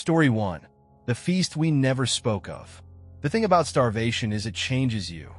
Story 1. The feast we never spoke of. The thing about starvation is it changes you.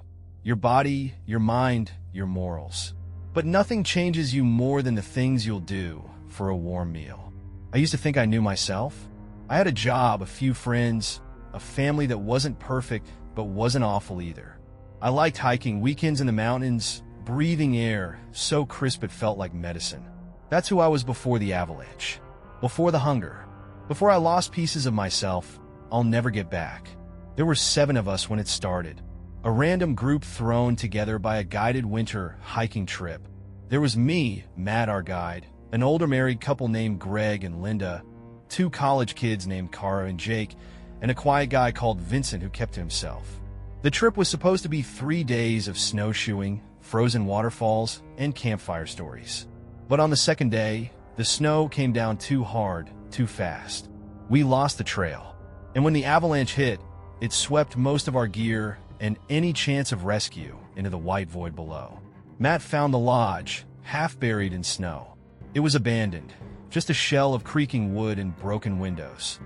Your body, your mind, your morals. But nothing changes you more than the things you'll do for a warm meal. I used to think I knew myself. I had a job, a few friends, a family that wasn't perfect but wasn't awful either. I liked hiking weekends in the mountains, breathing air so crisp it felt like medicine. That's who I was before the avalanche, before the hunger, before I lost pieces of myself I'll never get back. There were 7 of us when it started, a random group thrown together by a guided winter hiking trip. There was me, Matt our guide, an older married couple named Greg and Linda, 2 college kids named Kara and Jake, and a quiet guy called Vincent who kept to himself. The trip was supposed to be 3 days of snowshoeing, frozen waterfalls, and campfire stories. But on the second day, the snow came down too hard, too fast. We lost the trail. And when the avalanche hit, it swept most of our gear and any chance of rescue into the white void below. Matt found the lodge, half buried in snow. It was abandoned, just a shell of creaking wood and broken windows.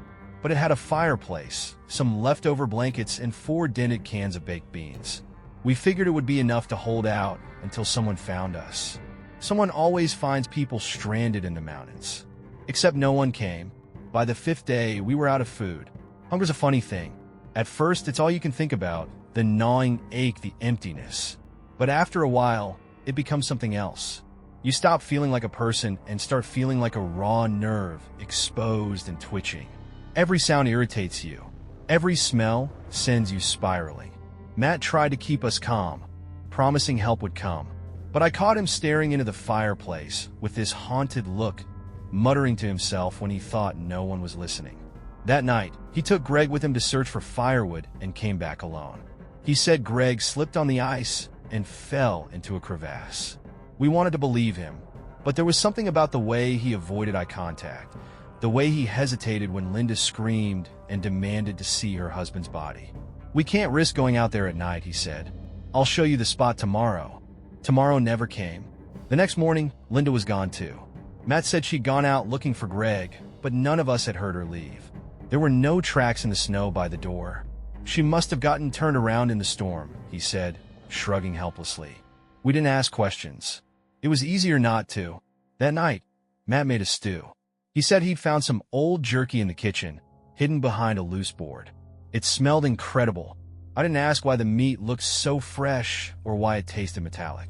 But it had a fireplace, some leftover blankets, and 4 dented cans of baked beans. We figured it would be enough to hold out until someone found us. Someone always finds people stranded in the mountains. Except no one came. By the 5th day, we were out of food. Hunger's a funny thing. At first, it's all you can think about, the gnawing ache, the emptiness. But after a while, it becomes something else. You stop feeling like a person and start feeling like a raw nerve, exposed and twitching. Every sound irritates you. Every smell sends you spiraling. Matt tried to keep us calm, promising help would come. But I caught him staring into the fireplace with this haunted look, muttering to himself when he thought no one was listening. That night, he took Greg with him to search for firewood and came back alone. He said Greg slipped on the ice and fell into a crevasse. We wanted to believe him, but there was something about the way he avoided eye contact, the way he hesitated when Linda screamed and demanded to see her husband's body. "We can't risk going out there at night," he said. "I'll show you the spot tomorrow." Tomorrow never came. The next morning, Linda was gone too. Matt said she'd gone out looking for Greg, but none of us had heard her leave. There were no tracks in the snow by the door. "She must have gotten turned around in the storm," he said, shrugging helplessly. We didn't ask questions. It was easier not to. That night, Matt made a stew. He said he'd found some old jerky in the kitchen, hidden behind a loose board. It smelled incredible. I didn't ask why the meat looked so fresh or why it tasted metallic.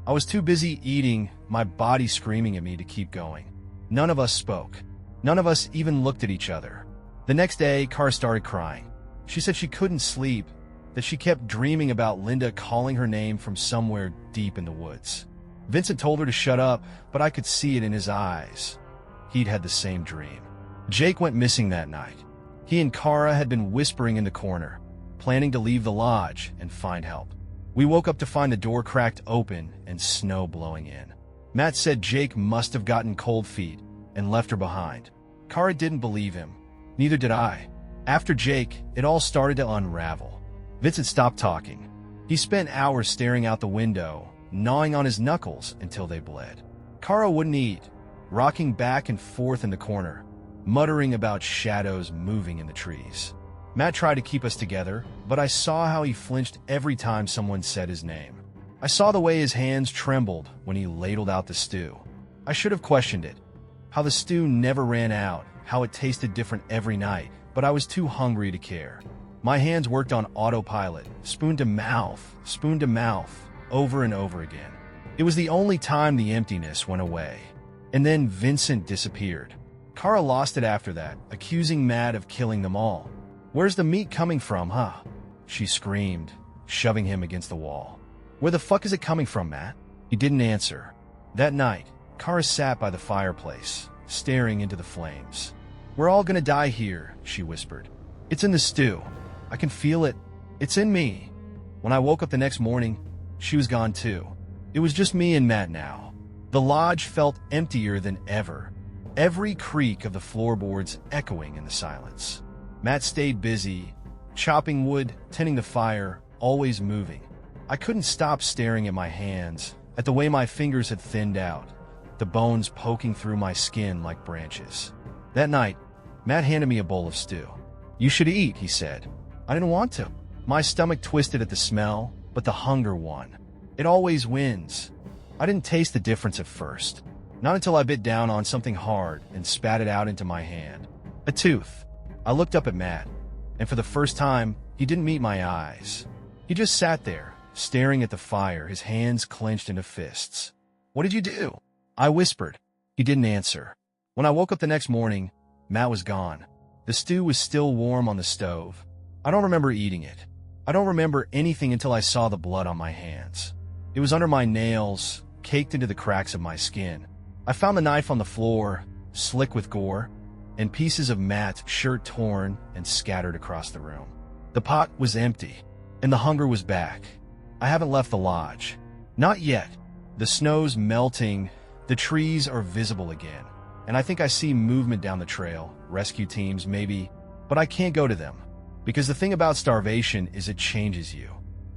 I was too busy eating, my body screaming at me to keep going. None of us spoke. None of us even looked at each other. The next day, Kara started crying. She said she couldn't sleep, that she kept dreaming about Linda calling her name from somewhere deep in the woods. Vincent told her to shut up, but I could see it in his eyes. He'd had the same dream. Jake went missing that night. He and Kara had been whispering in the corner, planning to leave the lodge and find help. We woke up to find the door cracked open and snow blowing in. Matt said Jake must have gotten cold feet and left her behind. Kara didn't believe him. Neither did I. After Jake, it all started to unravel. Vincent stopped talking. He spent hours staring out the window, gnawing on his knuckles until they bled. Kara wouldn't eat, rocking back and forth in the corner, muttering about shadows moving in the trees. Matt tried to keep us together, but I saw how he flinched every time someone said his name. I saw the way his hands trembled when he ladled out the stew. I should have questioned it. How the stew never ran out, how it tasted different every night, but I was too hungry to care. My hands worked on autopilot, spoon to mouth, over and over again. It was the only time the emptiness went away. And then Vincent disappeared. Kara lost it after that, accusing Matt of killing them all. "Where's the meat coming from, huh?" she screamed, shoving him against the wall. "Where the fuck is it coming from, Matt?" He didn't answer. That night, Kara sat by the fireplace, staring into the flames. "We're all gonna die here," she whispered. "It's in the stew. I can feel it. It's in me." When I woke up the next morning, she was gone too. It was just me and Matt now. The lodge felt emptier than ever, every creak of the floorboards echoing in the silence. Matt stayed busy, chopping wood, tending the fire, always moving. I couldn't stop staring at my hands, at the way my fingers had thinned out, the bones poking through my skin like branches. That night, Matt handed me a bowl of stew. "You should eat," he said. I didn't want to. My stomach twisted at the smell, but the hunger won. It always wins. I didn't taste the difference at first. Not until I bit down on something hard and spat it out into my hand. A tooth. I looked up at Matt, and for the first time, he didn't meet my eyes. He just sat there, staring at the fire, his hands clenched into fists. "What did you do?" I whispered. He didn't answer. When I woke up the next morning, Matt was gone. The stew was still warm on the stove. I don't remember eating it. I don't remember anything until I saw the blood on my hands. It was under my nails, caked into the cracks of my skin. I found the knife on the floor, slick with gore, and pieces of Matt's shirt torn and scattered across the room. The pot was empty, and the hunger was back. I haven't left the lodge. Not yet. The snow's melting, the trees are visible again, and I think I see movement down the trail, rescue teams maybe, but I can't go to them. Because the thing about starvation is it changes you,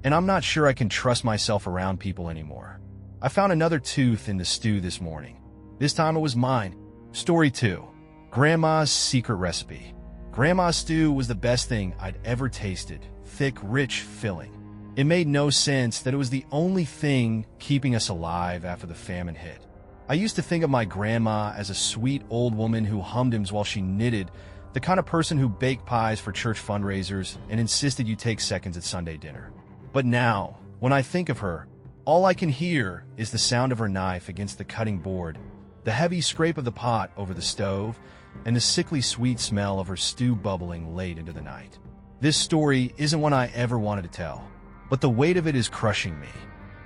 and I'm not sure I can trust myself around people anymore. I found another tooth in the stew this morning. This time it was mine. Story 2. Grandma's secret recipe. Grandma's stew was the best thing I'd ever tasted. Thick, rich, filling. It made no sense that it was the only thing keeping us alive after the famine hit. I used to think of my grandma as a sweet old woman who hummed hymns while she knitted, the kind of person who baked pies for church fundraisers and insisted you take seconds at Sunday dinner. But now, when I think of her, all I can hear is the sound of her knife against the cutting board, the heavy scrape of the pot over the stove, and the sickly sweet smell of her stew bubbling late into the night. This story isn't one I ever wanted to tell, but the weight of it is crushing me.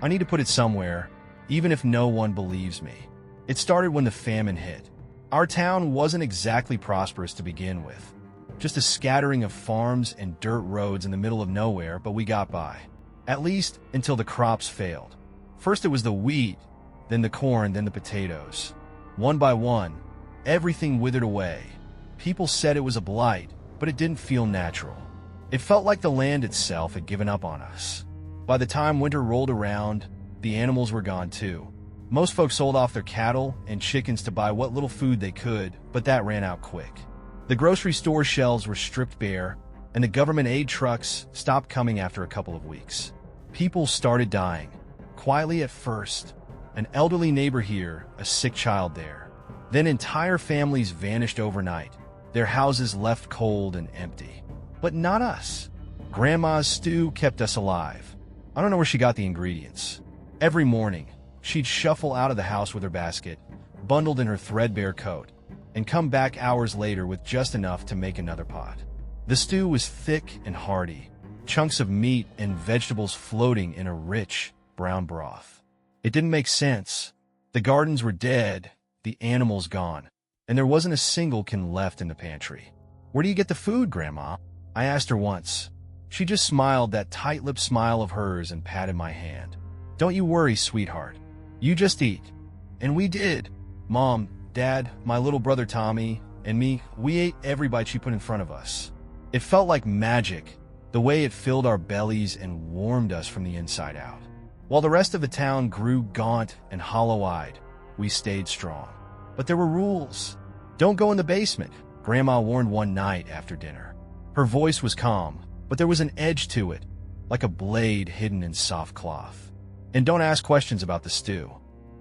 I need to put it somewhere, even if no one believes me. It started when the famine hit. Our town wasn't exactly prosperous to begin with. Just a scattering of farms and dirt roads in the middle of nowhere, but we got by. At least until the crops failed. First it was the wheat, then the corn, then the potatoes. One by one, everything withered away. People said it was a blight, but it didn't feel natural. It felt like the land itself had given up on us. By the time winter rolled around, the animals were gone too. Most folks sold off their cattle and chickens to buy what little food they could, but that ran out quick. The grocery store shelves were stripped bare, and the government aid trucks stopped coming after a couple of weeks. People started dying, quietly at first. An elderly neighbor here, a sick child there. Then entire families vanished overnight, their houses left cold and empty. But not us. Grandma's stew kept us alive. I don't know where she got the ingredients. Every morning, she'd shuffle out of the house with her basket, bundled in her threadbare coat, and come back hours later with just enough to make another pot. The stew was thick and hearty, chunks of meat and vegetables floating in a rich, brown broth. It didn't make sense. The gardens were dead, the animals gone, and there wasn't a single can left in the pantry. "Where do you get the food, Grandma?" I asked her once. She just smiled that tight-lipped smile of hers and patted my hand. "Don't you worry, sweetheart. You just eat." And we did. Mom, Dad, my little brother Tommy, and me, we ate every bite she put in front of us. It felt like magic, the way it filled our bellies and warmed us from the inside out. While the rest of the town grew gaunt and hollow-eyed, we stayed strong. But there were rules. "Don't go in the basement," Grandma warned one night after dinner. Her voice was calm, but there was an edge to it, like a blade hidden in soft cloth. "And don't ask questions about the stew."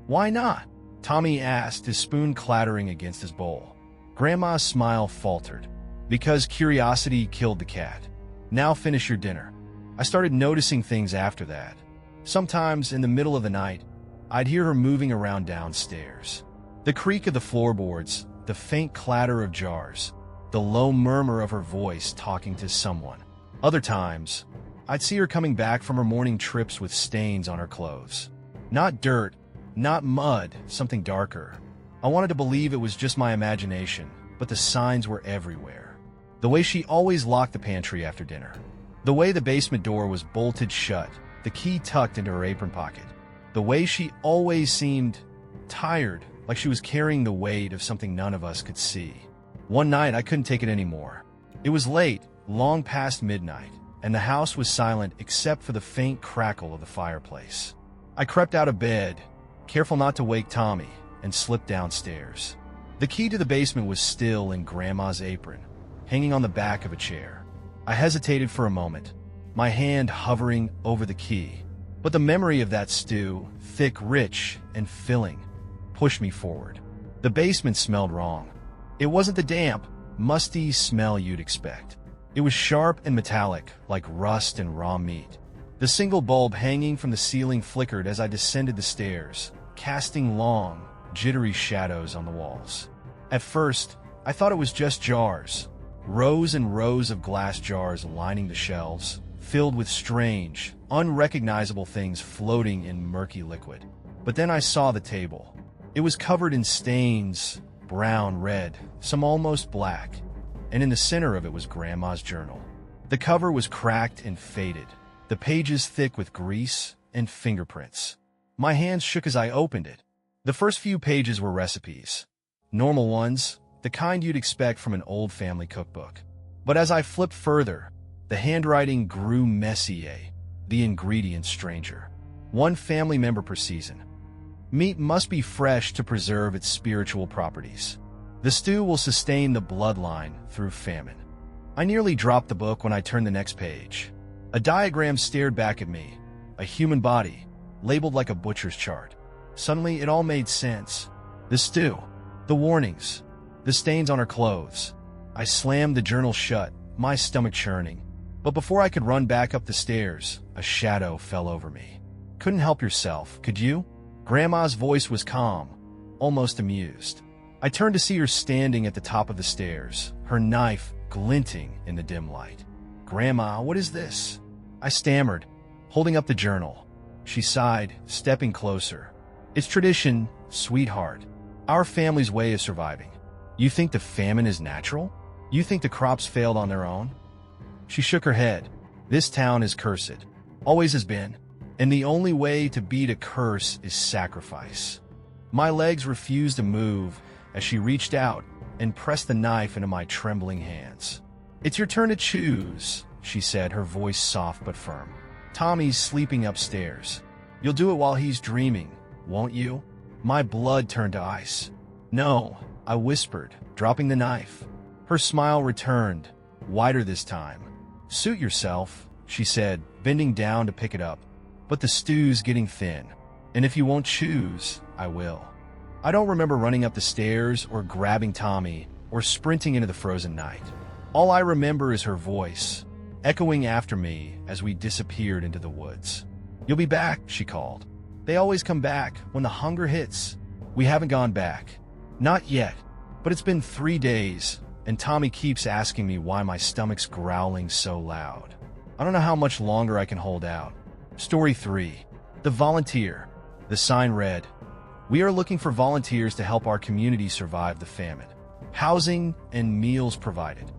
"Why not?" Tommy asked, his spoon clattering against his bowl. Grandma's smile faltered. "Because curiosity killed the cat. Now finish your dinner." I started noticing things after that. Sometimes, in the middle of the night, I'd hear her moving around downstairs. The creak of the floorboards, the faint clatter of jars, the low murmur of her voice talking to someone. Other times, I'd see her coming back from her morning trips with stains on her clothes. Not dirt, not mud, something darker. I wanted to believe it was just my imagination, but the signs were everywhere. The way she always locked the pantry after dinner. The way the basement door was bolted shut, the key tucked into her apron pocket. The way she always seemed tired, like she was carrying the weight of something none of us could see. One night, I couldn't take it anymore. It was late, long past midnight, and the house was silent except for the faint crackle of the fireplace. I crept out of bed, careful not to wake Tommy, and slipped downstairs. The key to the basement was still in Grandma's apron, hanging on the back of a chair. I hesitated for a moment, my hand hovering over the key. But the memory of that stew, thick, rich, and filling, pushed me forward. The basement smelled wrong. It wasn't the damp, musty smell you'd expect. It was sharp and metallic, like rust and raw meat. The single bulb hanging from the ceiling flickered as I descended the stairs, casting long, jittery shadows on the walls. At first, I thought it was just jars, rows and rows of glass jars lining the shelves, filled with strange, unrecognizable things floating in murky liquid. But then I saw the table. It was covered in stains, brown, red, some almost black, and in the center of it was Grandma's journal. The cover was cracked and faded, the pages thick with grease and fingerprints. My hands shook as I opened it. The first few pages were recipes. Normal ones, the kind you'd expect from an old family cookbook. But as I flipped further, the handwriting grew messier, the ingredients stranger. One family member per season. Meat must be fresh to preserve its spiritual properties. The stew will sustain the bloodline through famine. I nearly dropped the book when I turned the next page. A diagram stared back at me, a human body, labeled like a butcher's chart. Suddenly, it all made sense. The stew, the warnings, the stains on her clothes. I slammed the journal shut, my stomach churning. But before I could run back up the stairs, a shadow fell over me. Couldn't help yourself, could you? Grandma's voice was calm, almost amused. I turned to see her standing at the top of the stairs, her knife glinting in the dim light. "Grandma, what is this?" I stammered, holding up the journal. She sighed, stepping closer. "It's tradition, sweetheart. Our family's way of surviving. You think the famine is natural? You think the crops failed on their own?" She shook her head. "This town is cursed. Always has been. And the only way to beat a curse is sacrifice." My legs refused to move as she reached out and pressed the knife into my trembling hands. "It's your turn to choose," she said, her voice soft but firm. "Tommy's sleeping upstairs. You'll do it while he's dreaming, won't you?" My blood turned to ice. "No," I whispered, dropping the knife. Her smile returned, wider this time. "Suit yourself," she said, bending down to pick it up. "But the stew's getting thin, and if you won't choose, I will." I don't remember running up the stairs or grabbing Tommy or sprinting into the frozen night. All I remember is her voice, echoing after me as we disappeared into the woods. "You'll be back," she called. "They always come back when the hunger hits." We haven't gone back. Not yet, but it's been 3 days, and Tommy keeps asking me why my stomach's growling so loud. I don't know how much longer I can hold out. Story 3. The Volunteer. The sign read, "We are looking for volunteers to help our community survive the famine. Housing and meals provided."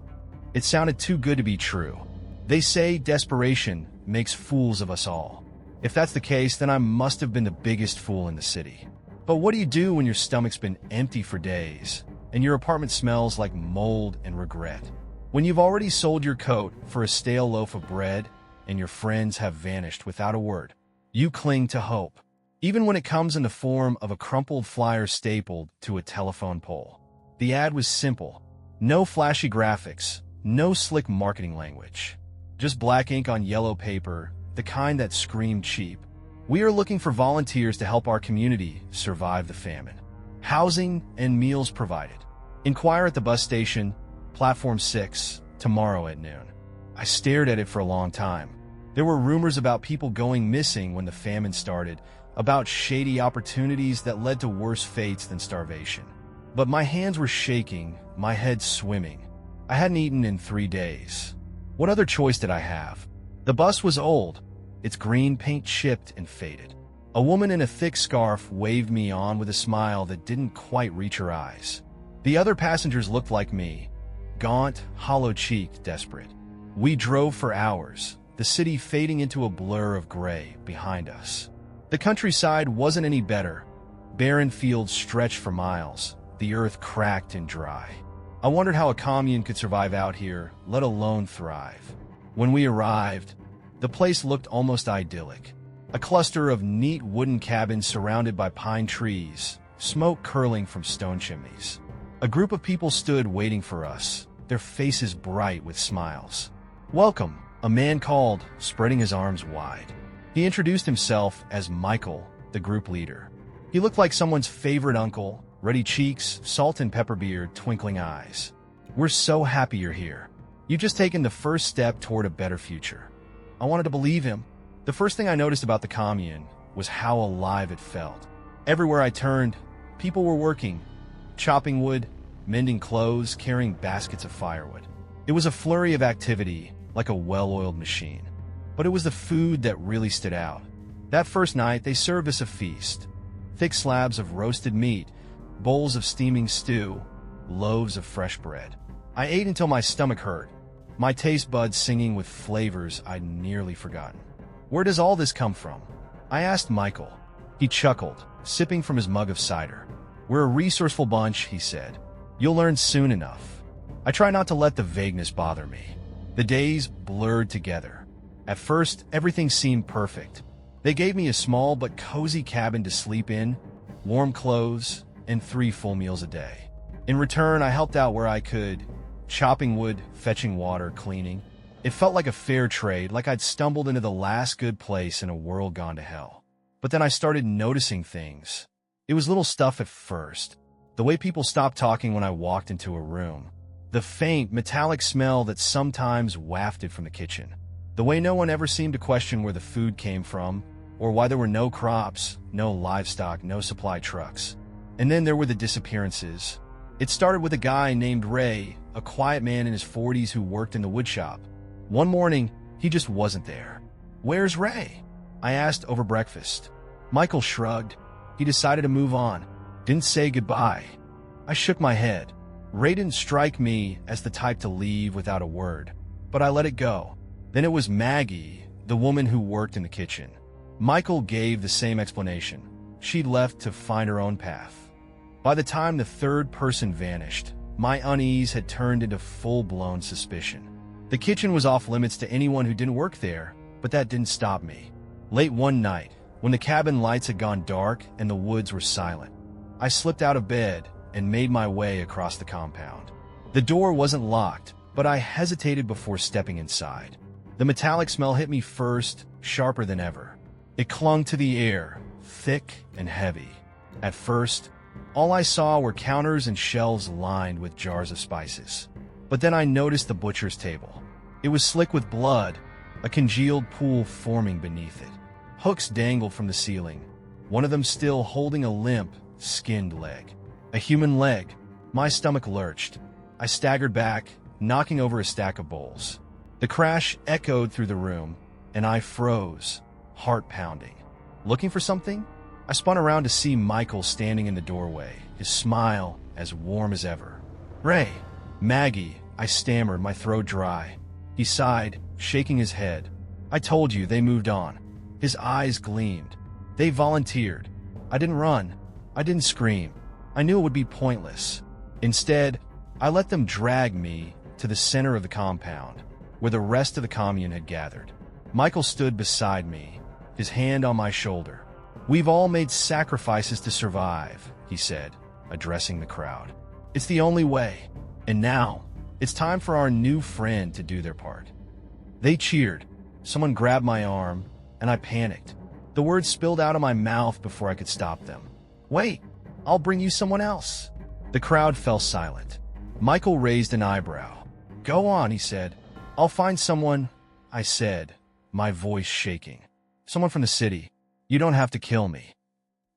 It sounded too good to be true. They say desperation makes fools of us all. If that's the case, then I must have been the biggest fool in the city. But what do you do when your stomach's been empty for days, and your apartment smells like mold and regret? When you've already sold your coat for a stale loaf of bread, and your friends have vanished without a word, you cling to hope, even when it comes in the form of a crumpled flyer stapled to a telephone pole. The ad was simple. No flashy graphics, no slick marketing language. Just black ink on yellow paper, the kind that screamed cheap. "We are looking for volunteers to help our community survive the famine. Housing and meals provided. Inquire at the bus station, Platform 6, tomorrow at noon." I stared at it for a long time. There were rumors about people going missing when the famine started, about shady opportunities that led to worse fates than starvation. But my hands were shaking, my head swimming. I hadn't eaten in 3 days. What other choice did I have? The bus was old, its green paint chipped and faded. A woman in a thick scarf waved me on with a smile that didn't quite reach her eyes. The other passengers looked like me, gaunt, hollow-cheeked, desperate. We drove for hours, the city fading into a blur of gray behind us. The countryside wasn't any better. Barren fields stretched for miles, the earth cracked and dry. I wondered how a commune could survive out here, let alone thrive. When we arrived, the place looked almost idyllic. A cluster of neat wooden cabins surrounded by pine trees, smoke curling from stone chimneys. A group of people stood waiting for us, their faces bright with smiles. "Welcome," a man called, spreading his arms wide. He introduced himself as Michael, the group leader. He looked like someone's favorite uncle, ruddy cheeks, salt and pepper beard, twinkling eyes. "We're so happy you're here. You've just taken the first step toward a better future." I wanted to believe him. The first thing I noticed about the commune was how alive it felt. Everywhere I turned, people were working, chopping wood, mending clothes, carrying baskets of firewood. It was a flurry of activity, like a well-oiled machine. But it was the food that really stood out. That first night, they served us a feast. Thick slabs of roasted meat, bowls of steaming stew, loaves of fresh bread. I ate until my stomach hurt, my taste buds singing with flavors I'd nearly forgotten. "Where does all this come from?" I asked Michael. He chuckled, sipping from his mug of cider. "We're a resourceful bunch," he said. "You'll learn soon enough." I try not to let the vagueness bother me. The days blurred together. At first, everything seemed perfect. They gave me a small but cozy cabin to sleep in, warm clothes, and 3 full meals a day. In return, I helped out where I could, chopping wood, fetching water, cleaning. It felt like a fair trade, like I'd stumbled into the last good place in a world gone to hell. But then I started noticing things. It was little stuff at first. The way people stopped talking when I walked into a room. The faint, metallic smell that sometimes wafted from the kitchen. The way no one ever seemed to question where the food came from, or why there were no crops, no livestock, no supply trucks. And then there were the disappearances. It started with a guy named Ray, a quiet man in his 40s who worked in the wood shop. One morning, he just wasn't there. "Where's Ray?" I asked over breakfast. Michael shrugged. He decided to move on. Didn't say goodbye. I shook my head. Ray didn't strike me as the type to leave without a word, but I let it go. Then it was Maggie, the woman who worked in the kitchen. Michael gave the same explanation. She'd left to find her own path. By the time the third person vanished, my unease had turned into full-blown suspicion. The kitchen was off limits to anyone who didn't work there, but that didn't stop me. Late one night, when the cabin lights had gone dark and the woods were silent, I slipped out of bed and made my way across the compound. The door wasn't locked, but I hesitated before stepping inside. The metallic smell hit me first, sharper than ever. It clung to the air, thick and heavy. At first, all I saw were counters and shelves lined with jars of spices. But then I noticed the butcher's table. It was slick with blood, a congealed pool forming beneath it. Hooks dangled from the ceiling, one of them still holding a limp, skinned leg. A human leg. My stomach lurched. I staggered back, knocking over a stack of bowls. The crash echoed through the room, and I froze, heart pounding. Looking for something? I spun around to see Michael standing in the doorway, his smile as warm as ever. "Ray." "Maggie," I stammered, my throat dry. He sighed, shaking his head. "I told you, they moved on." His eyes gleamed. "They volunteered." I didn't run. I didn't scream. I knew it would be pointless. Instead, I let them drag me to the center of the compound, where the rest of the commune had gathered. Michael stood beside me, his hand on my shoulder. "We've all made sacrifices to survive," he said, addressing the crowd. "It's the only way. And now, it's time for our new friend to do their part." They cheered. Someone grabbed my arm, and I panicked. The words spilled out of my mouth before I could stop them. "Wait, I'll bring you someone else." The crowd fell silent. Michael raised an eyebrow. "Go on," he said. "I'll find someone," I said, my voice shaking. "Someone from the city. You don't have to kill me."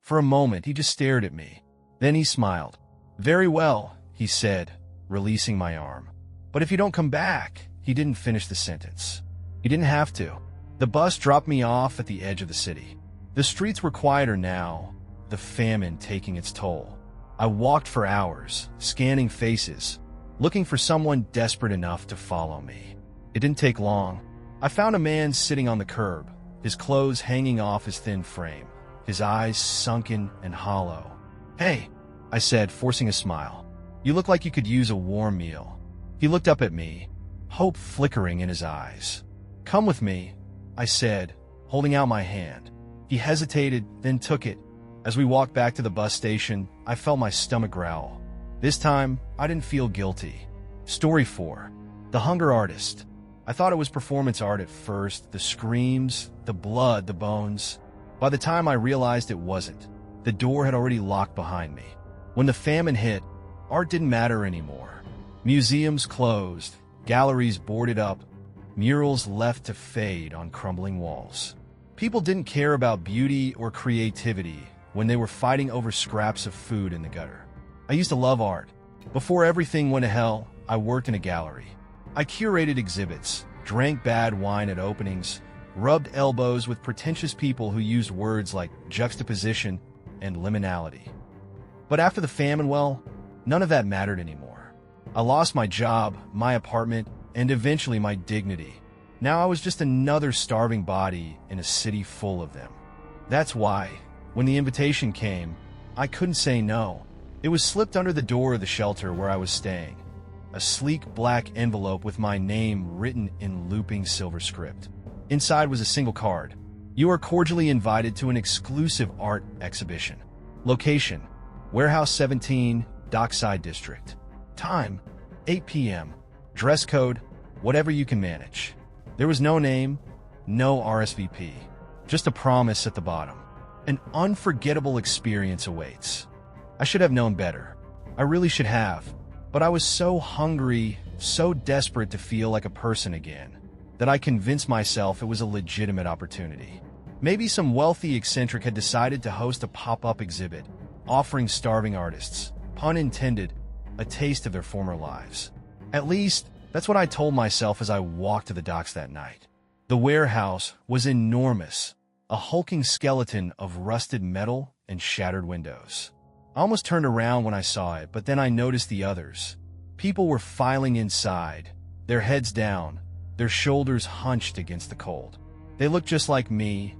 For a moment, he just stared at me. Then he smiled. "Very well," he said, releasing my arm. "But if you don't come back," he didn't finish the sentence. He didn't have to. The bus dropped me off at the edge of the city. The streets were quieter now, the famine taking its toll. I walked for hours, scanning faces, looking for someone desperate enough to follow me. It didn't take long. I found a man sitting on the curb, his clothes hanging off his thin frame, his eyes sunken and hollow. "Hey," I said, forcing a smile. "You look like you could use a warm meal." He looked up at me, hope flickering in his eyes. "Come with me," I said, holding out my hand. He hesitated, then took it. As we walked back to the bus station, I felt my stomach growl. This time, I didn't feel guilty. Story 4. The Hunger Artist. I thought it was performance art at first, the screams, the blood, the bones. By the time I realized it wasn't, the door had already locked behind me. When the famine hit, art didn't matter anymore. Museums closed, galleries boarded up, murals left to fade on crumbling walls. People didn't care about beauty or creativity when they were fighting over scraps of food in the gutter. I used to love art. Before everything went to hell, I worked in a gallery. I curated exhibits, drank bad wine at openings, rubbed elbows with pretentious people who used words like juxtaposition and liminality. But after the famine, well, none of that mattered anymore. I lost my job, my apartment, and eventually my dignity. Now I was just another starving body in a city full of them. That's why, when the invitation came, I couldn't say no. It was slipped under the door of the shelter where I was staying. A sleek black envelope with my name written in looping silver script. Inside was a single card. You are cordially invited to an exclusive art exhibition. Location: Warehouse 17, Dockside District. Time: 8 p.m. Dress code: whatever you can manage. There was no name, no RSVP. Just a promise at the bottom. An unforgettable experience awaits. I should have known better. I really should have. But I was so hungry, so desperate to feel like a person again, that I convinced myself it was a legitimate opportunity. Maybe some wealthy eccentric had decided to host a pop-up exhibit, offering starving artists, pun intended, a taste of their former lives. At least, that's what I told myself as I walked to the docks that night. The warehouse was enormous, a hulking skeleton of rusted metal and shattered windows. I almost turned around when I saw it, but then I noticed the others. People were filing inside, their heads down, their shoulders hunched against the cold. They looked just like me,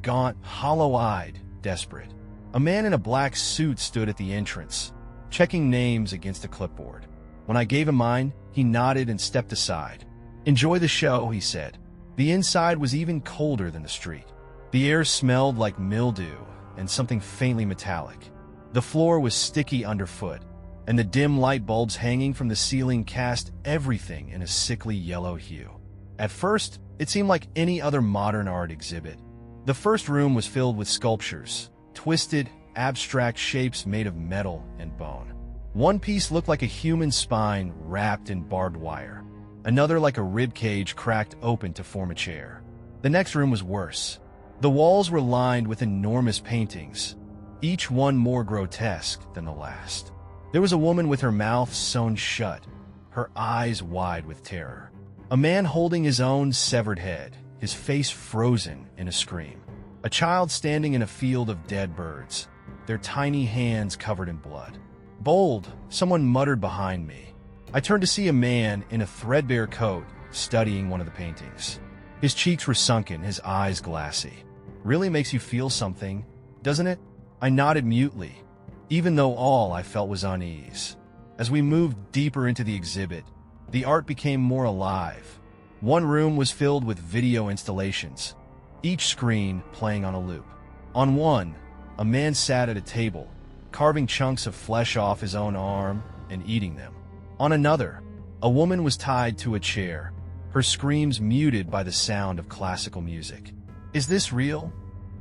gaunt, hollow-eyed, desperate. A man in a black suit stood at the entrance, checking names against a clipboard. When I gave him mine, he nodded and stepped aside. "Enjoy the show," he said. The inside was even colder than the street. The air smelled like mildew and something faintly metallic. The floor was sticky underfoot, and the dim light bulbs hanging from the ceiling cast everything in a sickly yellow hue. At first, it seemed like any other modern art exhibit. The first room was filled with sculptures, twisted, abstract shapes made of metal and bone. One piece looked like a human spine wrapped in barbed wire, another like a rib cage cracked open to form a chair. The next room was worse. The walls were lined with enormous paintings, each one more grotesque than the last. There was a woman with her mouth sewn shut, her eyes wide with terror. A man holding his own severed head, his face frozen in a scream. A child standing in a field of dead birds, their tiny hands covered in blood. "Bold," someone muttered behind me. I turned to see a man in a threadbare coat studying one of the paintings. His cheeks were sunken, his eyes glassy. "Really makes you feel something, doesn't it?" I nodded mutely, even though all I felt was unease. As we moved deeper into the exhibit, the art became more alive. One room was filled with video installations, each screen playing on a loop. On one, a man sat at a table, carving chunks of flesh off his own arm and eating them. On another, a woman was tied to a chair, her screams muted by the sound of classical music. "Is this real?"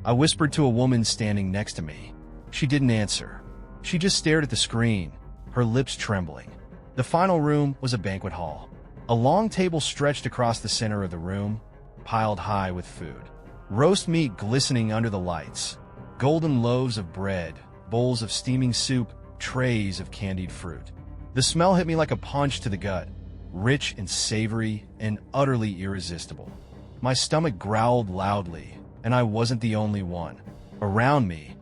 I whispered to a woman standing next to me. She didn't answer. She just stared at the screen, her lips trembling. The final room was a banquet hall. A long table stretched across the center of the room, piled high with food. Roast meat glistening under the lights, golden loaves of bread, bowls of steaming soup, trays of candied fruit. The smell hit me like a punch to the gut, rich and savory and utterly irresistible. My stomach growled loudly, and I wasn't the only one. Around me,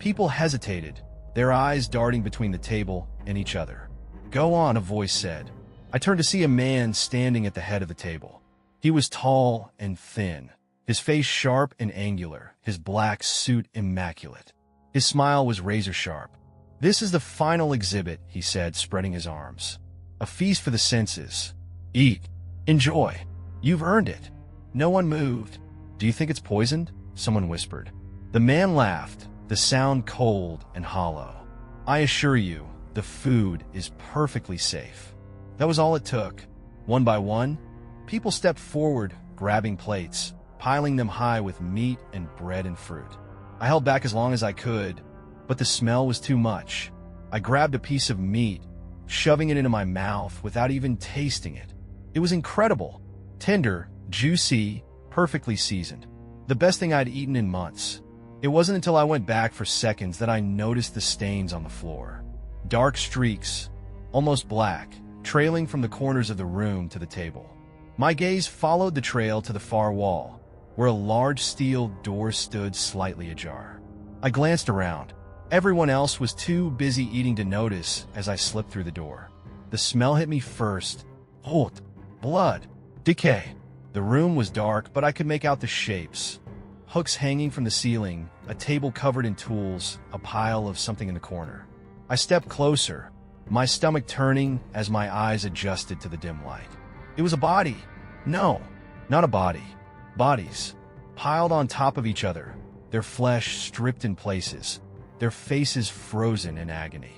people hesitated, their eyes darting between the table and each other. "Go on," a voice said. I turned to see a man standing at the head of the table. He was tall and thin, his face sharp and angular, his black suit immaculate. His smile was razor-sharp. "This is the final exhibit," he said, spreading his arms. "A feast for the senses. Eat. Enjoy. You've earned it." No one moved. "Do you think it's poisoned?" someone whispered. The man laughed, the sound cold and hollow. "I assure you, The food is perfectly safe. That was all it took. One by one, people stepped forward, grabbing plates, piling them high with meat and bread and fruit. I held back as long as I could, but the smell was too much. I grabbed a piece of meat, shoving it into my mouth without even tasting it. It was incredible. Tender, juicy, perfectly seasoned. The best thing I'd eaten in months. It wasn't until I went back for seconds that I noticed the stains on the floor. Dark streaks, almost black, trailing from the corners of the room to the table. My gaze followed the trail to the far wall, where a large steel door stood slightly ajar. I glanced around. Everyone else was too busy eating to notice as I slipped through the door. The smell hit me first. Old, blood, decay. The room was dark, but I could make out the shapes. Hooks hanging from the ceiling, a table covered in tools, a pile of something in the corner. I stepped closer, my stomach turning as my eyes adjusted to the dim light. It was a body. No, not a body. Bodies, piled on top of each other, their flesh stripped in places, their faces frozen in agony.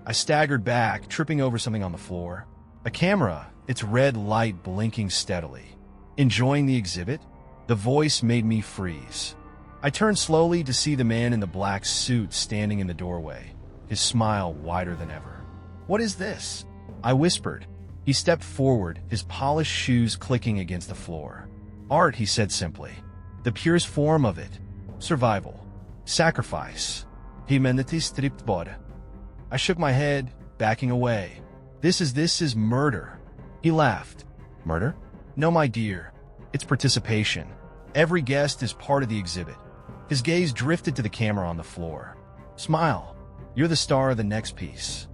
I staggered back, tripping over something on the floor. A camera, its red light blinking steadily. Enjoying the exhibit? The voice made me freeze. I turned slowly to see the man in the black suit standing in the doorway, his smile wider than ever. "What is this?" I whispered. He stepped forward, his polished shoes clicking against the floor. "Art," he said simply. "The purest form of it. Survival. Sacrifice. Humanity stripped bort." I shook my head, backing away. This is murder." He laughed. "Murder? No, my dear. It's participation. Every guest is part of the exhibit." His gaze drifted to the camera on the floor. "Smile. You're the star of the next piece."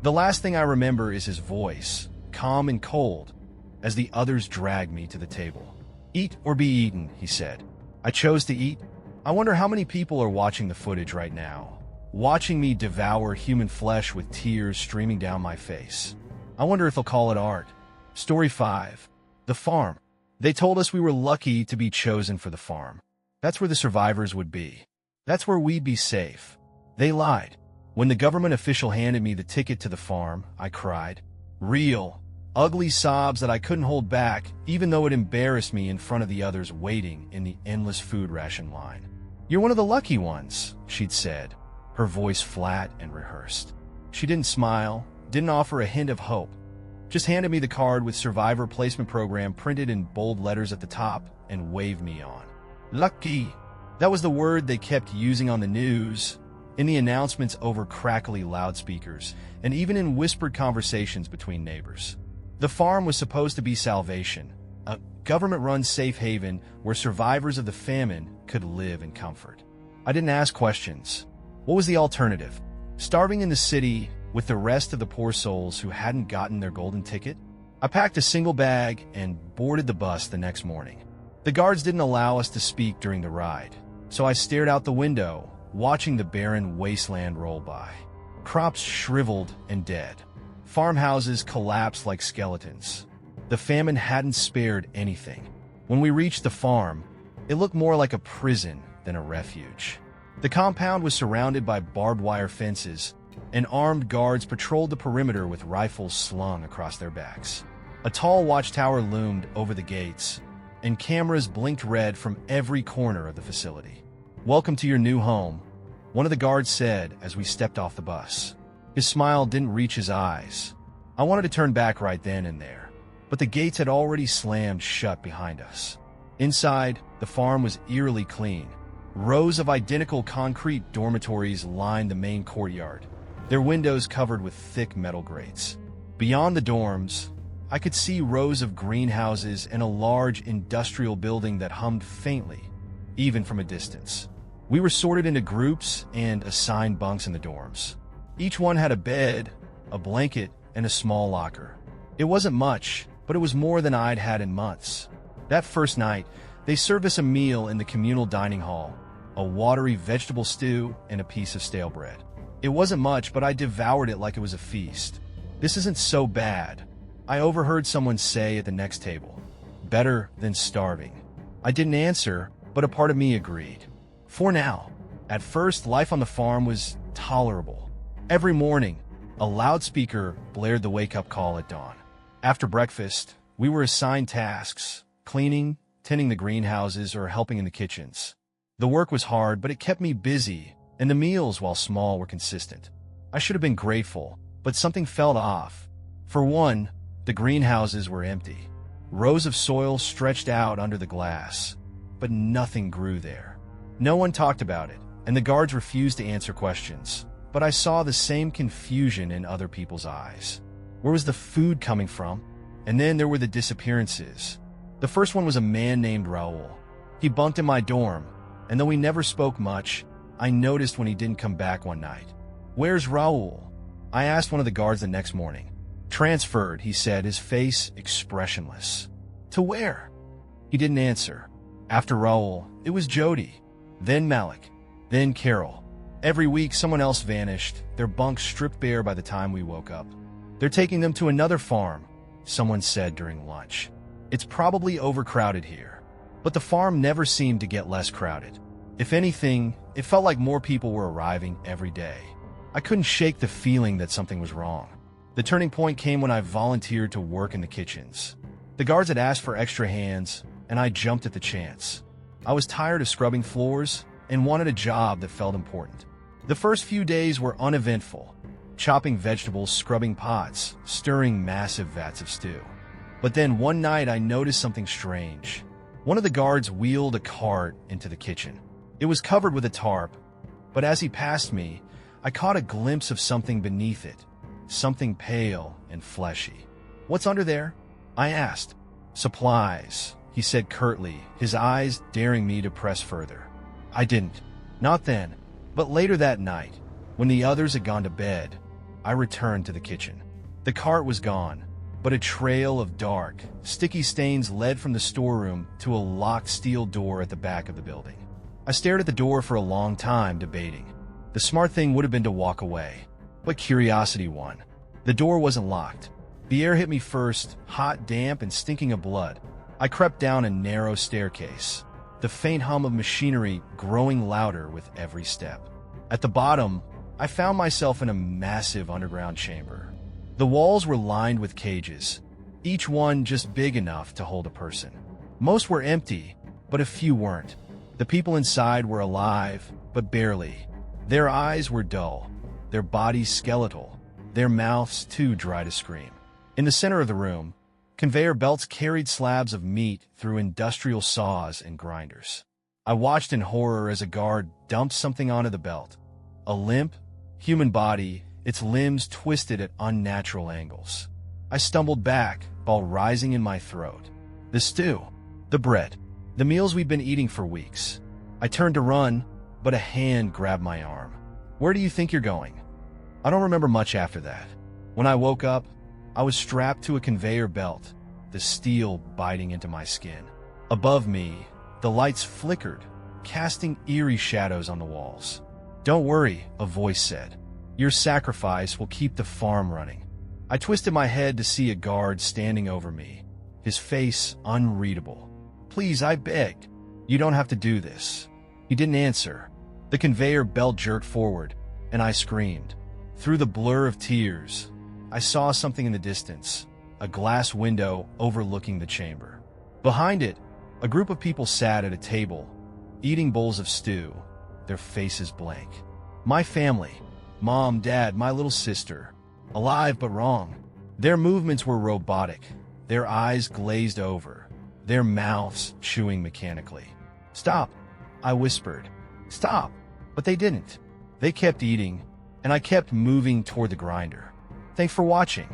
The last thing I remember is his voice, calm and cold, as the others dragged me to the table. "Eat or be eaten," he said. I chose to eat. I wonder how many people are watching the footage right now, watching me devour human flesh with tears streaming down my face. I wonder if they'll call it art. Story 5. The farm. They told us we were lucky to be chosen for the farm. That's where the survivors would be. That's where we'd be safe. They lied. When the government official handed me the ticket to the farm, I cried. Real, ugly sobs that I couldn't hold back, even though it embarrassed me in front of the others waiting in the endless food ration line. "You're one of the lucky ones," she'd said, her voice flat and rehearsed. She didn't smile, didn't offer a hint of hope, just handed me the card with Survivor Placement Program printed in bold letters at the top and waved me on. Lucky. That was the word they kept using on the news, in the announcements over crackly loudspeakers, and even in whispered conversations between neighbors. The farm was supposed to be salvation, a government-run safe haven where survivors of the famine could live in comfort. I didn't ask questions. What was the alternative? Starving in the city with the rest of the poor souls who hadn't gotten their golden ticket? I packed a single bag and boarded the bus the next morning. The guards didn't allow us to speak during the ride, so I stared out the window, watching the barren wasteland roll by. Crops shriveled and dead. Farmhouses collapsed like skeletons. The famine hadn't spared anything. When we reached the farm, it looked more like a prison than a refuge. The compound was surrounded by barbed wire fences, and armed guards patrolled the perimeter with rifles slung across their backs. A tall watchtower loomed over the gates, and cameras blinked red from every corner of the facility. "Welcome to your new home," one of the guards said as we stepped off the bus. His smile didn't reach his eyes. I wanted to turn back right then and there, but the gates had already slammed shut behind us. Inside, the farm was eerily clean. Rows of identical concrete dormitories lined the main courtyard, their windows covered with thick metal grates. Beyond the dorms, I could see rows of greenhouses and a large industrial building that hummed faintly, even from a distance. We were sorted into groups and assigned bunks in the dorms. Each one had a bed, a blanket, and a small locker. It wasn't much, but it was more than I'd had in months. That first night, they served us a meal in the communal dining hall, a watery vegetable stew and a piece of stale bread. It wasn't much, but I devoured it like it was a feast. "This isn't so bad," I overheard someone say at the next table. "Better than starving." I didn't answer, but a part of me agreed. For now. At first, life on the farm was tolerable. Every morning, A loudspeaker blared the wake-up call at dawn. After breakfast, we were assigned tasks: cleaning, tending the greenhouses, or helping in the kitchens. The work was hard, but it kept me busy, and the meals, while small, were consistent. I should have been grateful, but something felt off. For one, the greenhouses were empty. Rows of soil stretched out under the glass, but nothing grew there. No one talked about it, and the guards refused to answer questions. But I saw the same confusion in other people's eyes. Where was the food coming from? And then there were the disappearances. The first one was a man named Raul. He bunked in my dorm, and though we never spoke much, I noticed when he didn't come back one night. "Where's Raul?" I asked one of the guards the next morning. "Transferred," he said, his face expressionless. "To where?" He didn't answer. After Raul, it was Jody, then Malik, then Carol. Every week, someone else vanished, their bunks stripped bare by the time we woke up. "They're taking them to another farm," someone said during lunch. "It's probably overcrowded here." But the farm never seemed to get less crowded. If anything, it felt like more people were arriving every day. I couldn't shake the feeling that something was wrong. The turning point came when I volunteered to work in the kitchens. The guards had asked for extra hands, and I jumped at the chance. I was tired of scrubbing floors and wanted a job that felt important. The first few days were uneventful: chopping vegetables, scrubbing pots, stirring massive vats of stew. But then one night I noticed something strange. One of the guards wheeled a cart into the kitchen. It was covered with a tarp, but as he passed me, I caught a glimpse of something beneath it, something pale and fleshy. "What's under there?" I asked. "Supplies," he said curtly, his eyes daring me to press further. I didn't. Not then. But later that night, when the others had gone to bed, I returned to the kitchen. The cart was gone, but a trail of dark, sticky stains led from the storeroom to a locked steel door at the back of the building. I stared at the door for a long time, debating. The smart thing would have been to walk away, but curiosity won. The door wasn't locked. The air hit me first, hot, damp, and stinking of blood. I crept down a narrow staircase, the faint hum of machinery growing louder with every step. At the bottom, I found myself in a massive underground chamber. The walls were lined with cages, each one just big enough to hold a person. Most were empty, but a few weren't. The people inside were alive, but barely. Their eyes were dull, their bodies skeletal, their mouths too dry to scream. In the center of the room, conveyor belts carried slabs of meat through industrial saws and grinders. I watched in horror as a guard dumped something onto the belt. A limp, human body, its limbs twisted at unnatural angles. I stumbled back, ball rising in my throat. The stew, the bread, the meals we'd been eating for weeks. I turned to run, but a hand grabbed my arm. "Where do you think you're going?" I don't remember much after that. When I woke up, I was strapped to a conveyor belt, the steel biting into my skin. Above me, the lights flickered, casting eerie shadows on the walls. "Don't worry," a voice said. "Your sacrifice will keep the farm running." I twisted my head to see a guard standing over me, his face unreadable. "Please," I begged. "You don't have to do this." He didn't answer. The conveyor belt jerked forward, and I screamed. Through the blur of tears, I saw something in the distance, a glass window overlooking the chamber. Behind it, a group of people sat at a table, eating bowls of stew, their faces blank. My family, mom, dad, my little sister, alive but wrong. Their movements were robotic, their eyes glazed over, their mouths chewing mechanically. "Stop," I whispered. "Stop." But they didn't. They kept eating, and I kept moving toward the grinder. Thanks for watching.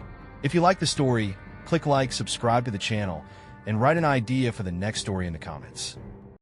If you like the story, click like, subscribe to the channel, and write an idea for the next story in the comments.